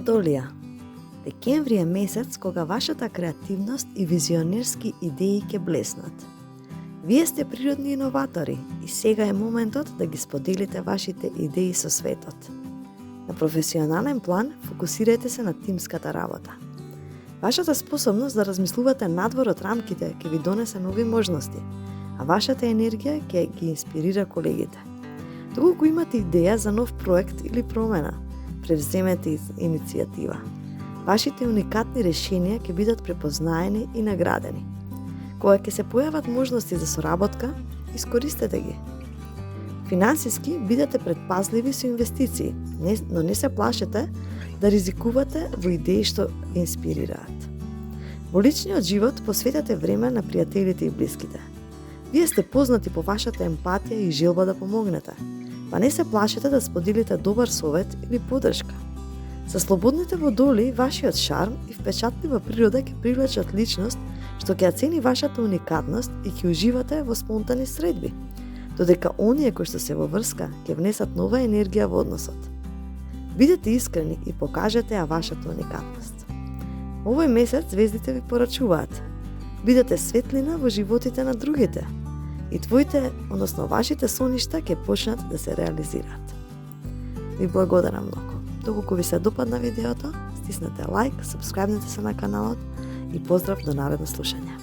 Толија. Декември е месец кога вашата креативност и визионерски идеи ќе блеснат. Вие сте природни иноватори и сега е моментот да ги споделите вашите идеи со светот. На професионален план фокусирајте се на тимската работа. Вашата способност да размислувате надвор од рамките ќе ви донесе нови можности, а вашата енергија ќе ги инспирира колегите. Доколку имате идеја за нов проект или промена, превземете иницијатива. Вашите уникатни решенија ќе бидат препознаени и наградени. Кога ќе се појават можности за соработка, искористете ги. Финансиски бидете предпазливи со инвестиции, но не се плашете да ризикувате во идеи што инспирираат. Во личниот живот посветете време на пријателите и блиските. Вие сте познати по вашата емпатија и желба да помогнете, па не се плашете да споделите добар совет или поддршка. Со слободните водоли, вашиот шарм и впечатлива природа ќе привлечат личност што ќе цени вашата уникатност и ќе уживате во спонтани средби, додека оние кои што се во врска ќе внесат нова енергија во односот. Бидете искрени и покажете ја вашата уникатност. Овој месец звездите ви порачуваат. Бидете светлина во животите на другите и твоите, односно вашите соништа ќе почнат да се реализираат. Ви благодарам многу. Доколку ви се допадна видеото, стиснете лайк, сабскрајбнете се на каналот и поздрав до наредно слушање.